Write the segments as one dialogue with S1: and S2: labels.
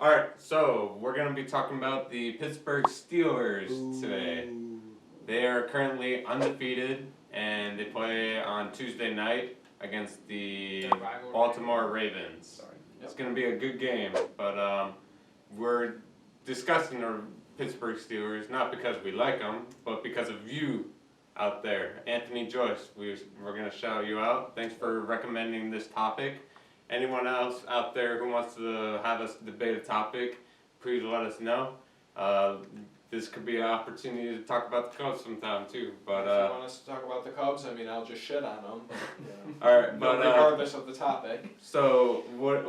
S1: Alright, so we're going to be talking about the Pittsburgh Steelers today. They are currently undefeated, and they play on Tuesday night against the Baltimore Ravens. It's going to be a good game, but we're discussing the Pittsburgh Steelers not because we like them, but because of you out there. Anthony Joyce, we're going to shout you out. Thanks for recommending this topic. Anyone else out there who wants to have us debate a topic, please let us know. This could be an opportunity to talk about the Cubs sometime too. But
S2: if you want us to talk about the Cubs, I mean, I'll just shit on them. But,
S1: all right, but
S2: regardless of the topic.
S1: So what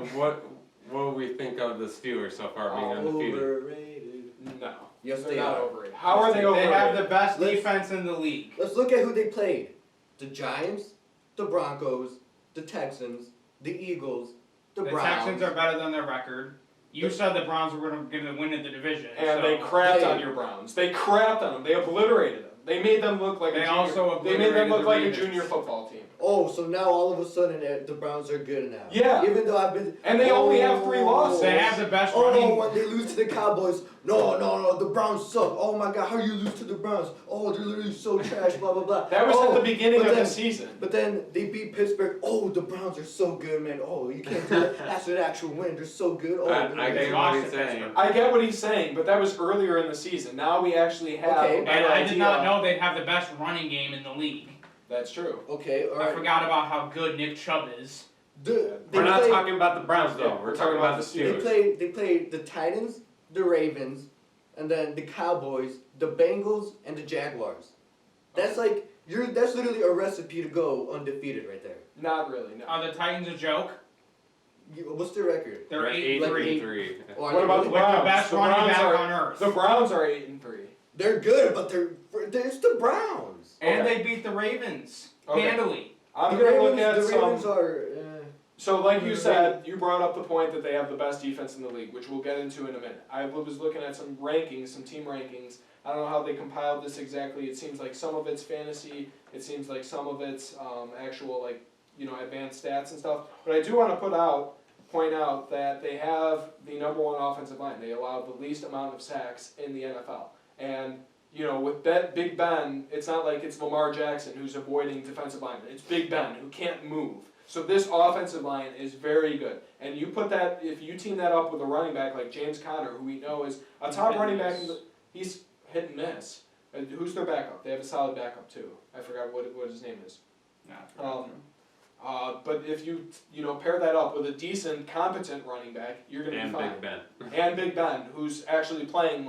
S1: do we think of the Steelers so far being undefeated?
S3: Overrated.
S2: No.
S3: Yes,
S2: They're
S3: they
S2: not
S3: are.
S2: overrated. How are they overrated?
S4: They have the best defense in the league.
S3: Let's look at who they played. The Giants, the Broncos, the Texans, the Eagles, the Browns.
S4: The Texans are better than their record. You said the Browns were going to win in the division.
S2: And they crapped on your Browns. They crapped on them. They obliterated them. They made them look like
S4: They made them look
S2: like a junior football team.
S3: Oh, so now all of a sudden the Browns are good now.
S2: Yeah.
S3: Even though I've been...
S2: And they only have 3 losses.
S4: They have the best
S3: running... when they lose to the Cowboys, no, the Browns suck. Oh my God, how you lose to the Browns? Oh, they're literally so trash, blah, blah, blah.
S2: That was at the beginning of the season.
S3: But then they beat Pittsburgh. Oh, the Browns are so good, man. Oh, you can't do that. That's an actual win. They're so good. Oh,
S1: I get what he's saying.
S2: I get what he's saying, but that was earlier in the season. Now we actually have
S4: And I did not know they'd have the best running game in the league.
S2: That's true.
S3: Okay, all right.
S4: I forgot about how good Nick Chubb is.
S1: We're not talking about the Browns, though. We're talking about the Steelers.
S3: They played the Titans, the Ravens, and then the Cowboys, the Bengals, and the Jaguars. That's like that's literally a recipe to go undefeated right there.
S2: Not really. No.
S4: Are the Titans a joke?
S3: What's their record?
S4: They're 8-3.
S2: What about the Browns?
S4: The best running back on earth.
S2: The Browns are 8-3.
S3: They're good, but it's the Browns.
S4: And they beat the Ravens handily.
S2: I'm going to look at
S3: the Ravens are...
S2: So like you said, you brought up the point that they have the best defense in the league, which we'll get into in a minute. I was looking at some rankings, some team rankings. I don't know how they compiled this exactly. It seems like some of it's fantasy. It seems like some of it's actual advanced stats and stuff. But I do want to point out that they have the #1 offensive line. They allow the least amount of sacks in the NFL. And with Big Ben, it's not like it's Lamar Jackson who's avoiding defensive linemen. It's Big Ben who can't move. So this offensive line is very good. And you put that, if you team that up with a running back like James Conner, who we know is a top running back, he's hit and miss. And who's their backup? They have a solid backup too. I forgot what his name is. But if you pair that up with a decent, competent running back, you're going to be fine.
S1: And Big Ben.
S2: And Big Ben, who's actually playing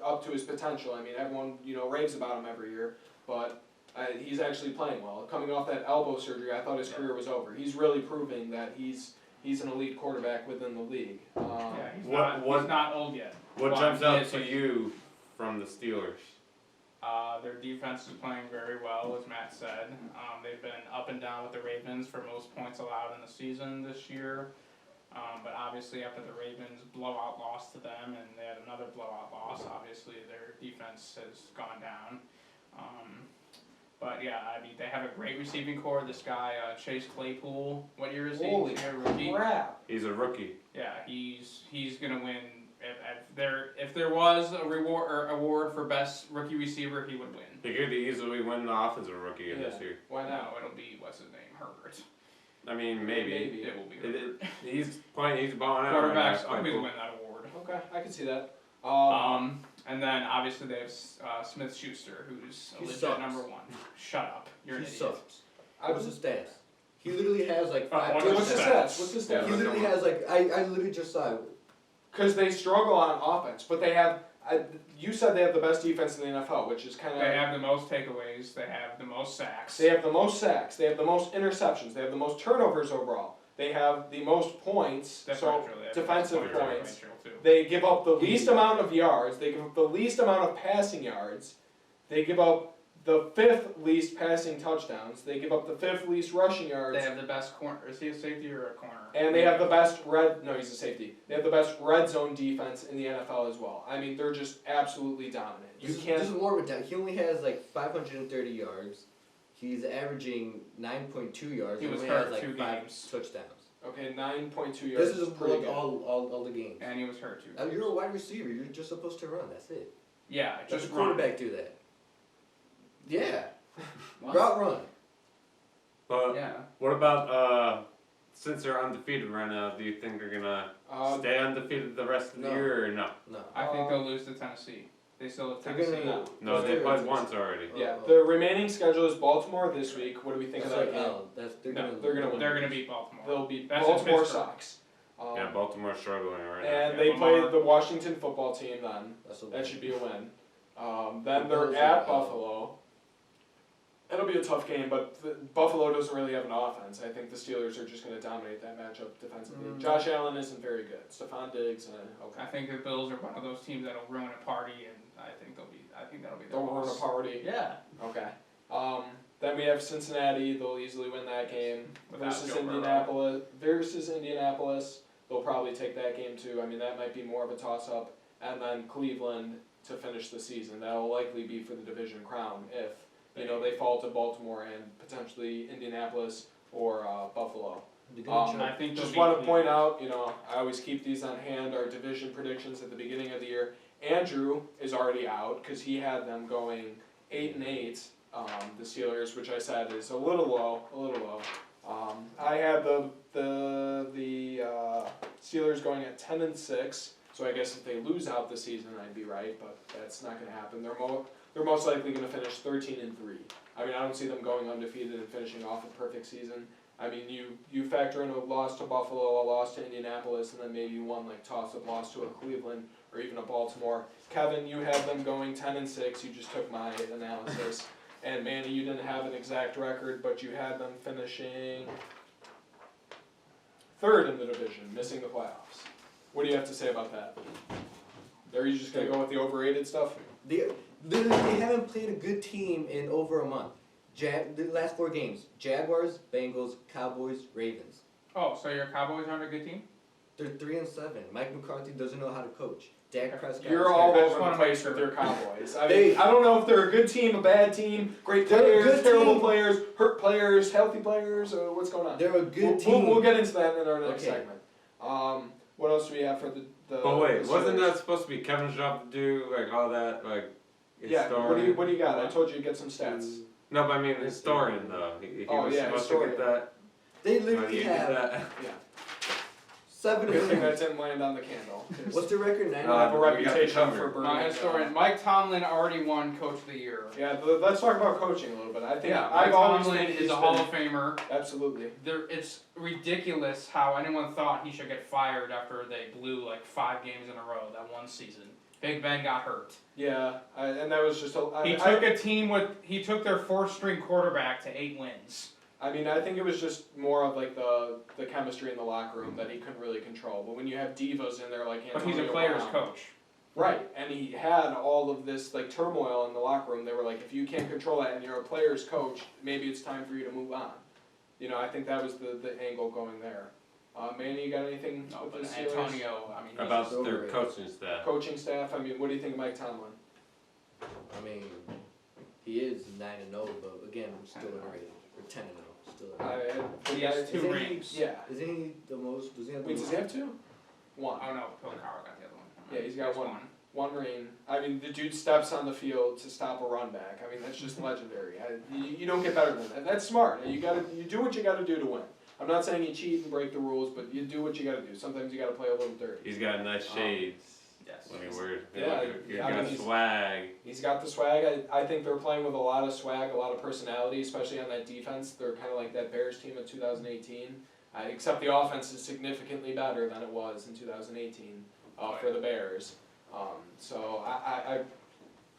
S2: up to his potential. I mean, everyone raves about him every year, but he's actually playing well. Coming off that elbow surgery, I thought his career was over. He's really proving that he's an elite quarterback within the league.
S4: He's not old yet.
S1: What jumps out to you from the Steelers?
S4: Their defense is playing very well, as Matt said. They've been up and down with the Ravens for most points allowed in the season this year. But obviously after the Ravens blowout loss to them, and they had another blowout loss, obviously their defense has gone down. But yeah, I mean, they have a great receiving core. This guy, Chase Claypool, what year is he?
S2: Holy crap.
S1: He's a rookie.
S4: Yeah, he's gonna win. If there was a award for best rookie receiver, he would win.
S1: He could easily win the offensive rookie this year.
S4: Why not? It'll be what's his name, Herbert.
S1: I mean, maybe
S4: it will be Herbert.
S1: He's balling out.
S4: Quarterbacks always win that award.
S2: Okay, I can see that.
S4: And then obviously they have Smith-Schuster, who's a legit #1. Shut up, you're an idiot.
S3: Sucks. What's his stats? He literally has like 5
S2: What's his stats?
S3: He literally has I literally just saw it.
S2: Because they struggle on offense, but they have. You said they have the best defense in the NFL, which is kind of.
S4: They have the most takeaways. They have the most sacks.
S2: They have the most sacks. They have the most interceptions. They have the most turnovers overall. They have the most points. Defensive points. They give up the least amount of yards. They give up the least amount of passing yards. They give up the 5th least passing touchdowns. They give up the 5th least rushing yards.
S4: They have the best corner. Is he a safety or a corner?
S2: And they have the best he's a safety. They have the best red zone defense in the NFL as well. I mean, they're just absolutely dominant.
S3: This is more of a he only has like 530 yards. He's averaging 9.2 yards.
S4: He was
S3: only
S4: hurt
S3: has like
S4: 2
S3: 5
S4: games.
S3: touchdowns.
S2: Okay, 9.2 yards.
S3: This is
S2: pretty
S3: like
S2: good.
S3: all the games.
S4: And he was hurt too.
S3: You're a wide receiver. You're just supposed to run. That's it.
S4: Yeah,
S3: Just
S4: just
S3: a
S4: run.
S3: quarterback do that. Yeah.
S4: What?
S3: Route run.
S1: But
S4: Yeah.
S1: what about since they're undefeated right now? Do you think they're gonna stay undefeated the rest of the
S3: no.
S1: year or no?
S3: No.
S4: I think they'll lose to Tennessee. They still have
S3: They're
S4: Tennessee.
S3: gonna-
S1: No, they played once already.
S2: Yeah,
S3: Oh.
S2: the remaining schedule is Baltimore this week. What do we think
S3: That's
S2: of that
S3: like
S2: game?
S3: L.
S2: No,
S3: Gonna
S2: they're gonna win.
S4: They're gonna beat Baltimore.
S2: They'll beat
S4: That's in
S2: Baltimore
S4: Pittsburgh.
S2: sucks.
S1: Yeah, Baltimore's struggling right now.
S2: And
S4: Yeah,
S2: they
S4: Lamar.
S2: play the Washington football team then.
S3: That's a
S2: That
S3: win.
S2: should be a win. Then
S3: The
S2: they're
S3: Bills
S2: at
S3: are
S2: Buffalo. It'll be a tough game, but Buffalo doesn't really have an offense. I think the Steelers are just going to dominate that matchup defensively. Josh Allen isn't very good. Stephon Diggs, okay.
S4: I think the Bills are one of those teams that'll ruin a party, and I think that'll be their
S2: They'll run a
S4: loss.
S2: party.
S4: Yeah.
S2: Okay. Then we have Cincinnati. They'll easily win that game.
S4: Without
S2: Versus
S4: Joe Burrow.
S2: Indianapolis. They'll probably take that game too. I mean, that might be more of a toss-up. And then Cleveland to finish the season. That'll likely be for the division crown if they fall to Baltimore and potentially Indianapolis or Buffalo.
S3: They're gonna
S4: I
S3: choke.
S4: think they'll
S2: Just
S4: beat
S2: want to
S4: Cleveland.
S2: point out, I always keep these on hand, our division predictions at the beginning of the year. Andrew is already out because he had them going 8-8, the Steelers, which I said is a little low. I had the Steelers going at 10-6, so I guess if they lose out the season, I'd be right, but that's not going to happen. They're most likely going to finish 13-3. I mean, I don't see them going undefeated and finishing off a perfect season. I mean, you factor in a loss to Buffalo, a loss to Indianapolis, and then maybe one toss-up loss to a Cleveland or even a Baltimore. Kevin, you had them going 10-6. You just took my analysis. And Manny, you didn't have an exact record, but you had them finishing third in the division, missing the playoffs. What do you have to say about that? Are you just gonna go with the overrated stuff?
S3: They haven't played a good team in over a month. The last 4 games: Jaguars, Bengals, Cowboys, Ravens.
S4: Oh, so your Cowboys aren't a good team?
S3: They're 3-7. Mike McCarthy doesn't know how to coach. Dak Prescott.
S2: You're all
S4: I just
S2: over the
S4: wanna
S2: place
S4: make
S2: with
S4: sure.
S2: your Cowboys. I mean, I don't know if they're a good team, a bad team, great
S3: They're a
S2: players,
S3: good
S2: terrible
S3: team.
S2: players, hurt players, healthy players, or what's going on?
S3: They're a good
S2: We'll
S3: team.
S2: get into that in our next
S3: Okay.
S2: segment. What else do we have for the
S1: But wait,
S2: the
S1: wasn't
S2: Steelers?
S1: that supposed to be Kevin's job to do all that
S2: Yeah,
S1: historian?
S2: what do you got? I told you to get some stats.
S1: No, but I mean historian though. He
S2: Oh,
S1: was
S2: yeah,
S1: supposed
S2: historian.
S1: to get that.
S3: They
S1: Well,
S3: literally
S1: you did
S3: have
S1: that.
S3: 7
S2: Good thing that
S3: wins.
S2: didn't land on the candle.
S3: What's their record? 9.
S2: I have a
S1: we got the
S2: reputation
S1: cover.
S2: for burning.
S4: My historian, Mike Tomlin already won Coach of the Year.
S2: Yeah, let's talk about coaching a little bit. I think
S4: Yeah,
S2: I've
S4: Mike
S2: always
S4: Tomlin
S2: think
S4: is
S2: he's
S4: a Hall
S2: been-
S4: of Famer.
S2: Absolutely.
S4: It's ridiculous how anyone thought he should get fired after they blew 5 games in a row that one season. Big Ben got hurt.
S2: Yeah, and that was just
S4: He took their 4th-string quarterback to 8 wins.
S2: I mean, I think it was just more of the chemistry in the locker room that he couldn't really control. But when you have divas in there like
S4: But he's a
S2: Antonio
S4: player's
S2: Brown-
S4: coach.
S2: Right, and he had all of this turmoil in the locker room. They were like, if you can't control that and you're a player's coach, maybe it's time for you to move on. I think that was the angle going there. Manny, you got anything
S4: No,
S2: with
S4: but
S2: the Steelers?
S4: Antonio, I mean, he's
S1: About
S4: just-
S1: their
S3: overrated.
S1: coaching staff.
S2: Coaching staff. I mean, what do you think of Mike Tomlin?
S3: I mean, he is 9-0, but again, still underrated. Or 10-0, still underrated.
S4: He has 2
S3: Isn't he-
S4: rings.
S2: Yeah.
S3: Isn't he the most? Does he have the
S2: Wait, does
S3: most?
S2: he have 2? 1.
S4: Oh no, Bill Cowher got the other one.
S2: Yeah, he's got
S4: There's
S2: one. 1 ring. I mean, the dude steps on the field to stop a run back. I mean, that's just legendary. You don't get better than that. That's smart. You do what you got to do to win. I'm not saying you cheat and break the rules, but you do what you got to do. Sometimes you got to play a little dirty.
S1: He's got nice shades
S4: Yes.
S1: when he wears.
S2: Yeah,
S1: He's
S2: I mean,
S1: got
S2: he's-
S1: swag.
S2: He's got the swag. I think they're playing with a lot of swag, a lot of personality, especially on that defense. They're kind of like that Bears team of 2018, except the offense is significantly better than it was in 2018 for the Bears. So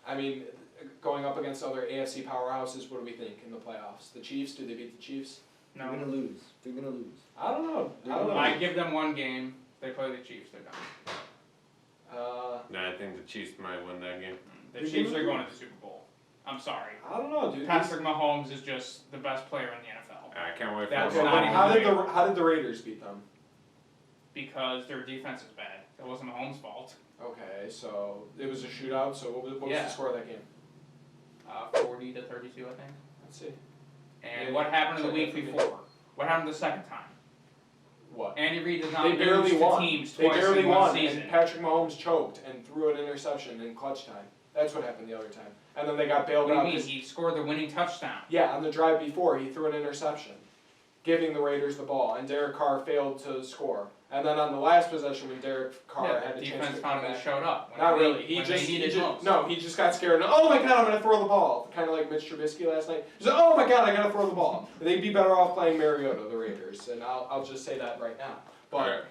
S2: I mean, going up against other AFC powerhouses, what do we think in the playoffs? The Chiefs? Do they beat the Chiefs?
S3: They're
S4: No.
S3: gonna lose. They're gonna lose.
S2: I don't know. I don't know.
S4: I give them 1 game. They play the Chiefs. They're done.
S1: No, I think the Chiefs might win that game.
S4: The
S3: They're
S4: Chiefs
S3: gonna
S4: are going
S3: lose.
S4: to the Super Bowl. I'm sorry.
S2: I don't know, dude.
S4: Patrick Mahomes is just the best player in the NFL
S1: I can't wait for
S4: That's
S1: him.
S4: not even-
S2: How did the Raiders beat them?
S4: because their defense is bad. It wasn't Mahomes' fault.
S2: Okay, so it was a shootout. So what was
S4: Yeah.
S2: the score of that game?
S4: 40-32, I think.
S2: Let's see.
S4: And
S2: Yeah,
S4: what happened the
S2: check
S4: week
S2: that for me.
S4: before? What happened the second time?
S2: What?
S4: Andy Reid does not
S2: They
S4: lose
S2: barely
S4: to
S2: won.
S4: teams
S2: They
S4: twice
S2: barely
S4: in one
S2: won,
S4: season.
S2: and Patrick Mahomes choked and threw an interception in clutch time. That's what happened the other time. And then they got bailed
S4: What do
S2: out.
S4: you mean? He scored the winning touchdown.
S2: Yeah, on the drive before, he threw an interception, giving the Raiders the ball, and Derek Carr failed to score. And then on the last possession, when Derek Carr had a
S4: the
S2: chance
S4: defense
S2: to come
S4: finally
S2: back,
S4: showed up. When
S2: not
S4: they,
S2: really. He
S4: when
S2: just
S4: they needed most.
S2: no. He just got scared. And, oh my God, I'm gonna throw the ball. Kind of like Mitch Trubisky last night. He said, "Oh my God, I gotta throw the ball." They'd be better off playing Mariota, the Raiders, and I'll just say that right now. But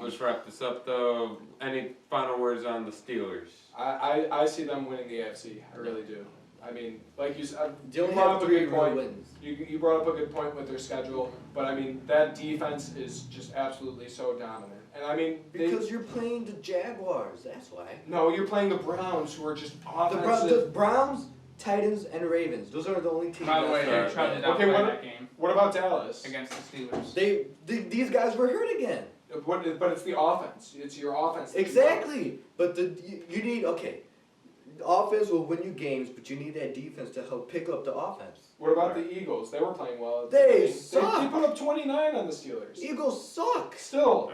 S1: Let's wrap this up though. Any final words on the Steelers?
S2: I see them winning the AFC. I really do. I mean, like you said,
S3: They
S2: you
S3: only
S2: brought
S3: have
S2: up a
S3: 3
S2: good
S3: real
S2: point.
S3: wins.
S2: You brought up a good point with their schedule, but I mean that defense is just absolutely so dominant. And I mean
S3: Because you're playing the Jaguars, that's why.
S2: no, you're playing the Browns, who are just
S3: The
S2: offensive.
S3: Browns, Titans, and Ravens. Those are the only teams.
S4: By the way,
S3: that
S4: they tried to
S2: Okay,
S4: not play
S2: what-
S4: that game
S2: What about Dallas?
S4: against the Steelers.
S3: these guys were hurt again.
S2: But it's the offense. It's your offense. that you
S3: Exactly. But you need the offense will win you games, but you need that defense to help pick up the offense.
S2: What about the Eagles? They were playing well.
S3: They
S2: They
S3: suck.
S2: put up 29 on the Steelers.
S3: Eagles suck.
S2: Still,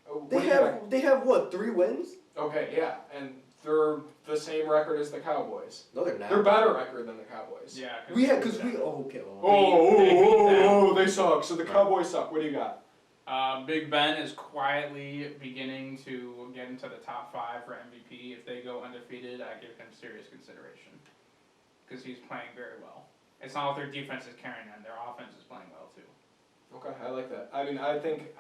S2: what do you got?
S3: They have what, 3 wins?
S2: Okay, yeah, and they're the same record as the Cowboys.
S3: No, they're not.
S2: They're better record than the Cowboys.
S4: Yeah.
S2: They suck. So the Cowboys suck. What do you got?
S4: Big Ben is quietly beginning to get into the top 5 for MVP. If they go undefeated, I give him serious consideration because he's playing very well. It's not like their defense is carrying them; their offense is playing well too.
S2: Okay, I like that. I mean, I think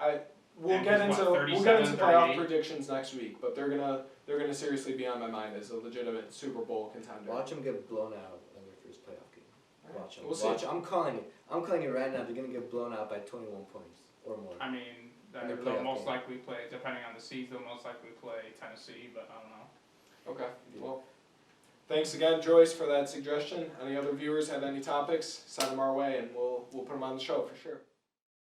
S2: we'll
S4: And
S2: get
S4: he's
S2: into
S4: what,
S2: playoff
S4: 37,
S2: predictions next week, but they're gonna seriously be on my mind as a legitimate Super Bowl contender.
S3: Watch them get blown out in their first playoff game. Watch them.
S2: We'll see.
S3: Watch. I'm calling it. I'm calling it right now. They're gonna get blown out by 21 points or more.
S4: I mean,
S3: In their
S4: they'll
S3: playoff
S4: most
S3: game.
S4: likely play, depending on the seeds, they'll most likely play Tennessee, but I don't know.
S2: Okay. Well, thanks again, Joyce, for that suggestion. Any other viewers have any topics? Send them our way, and we'll put them on the show for sure.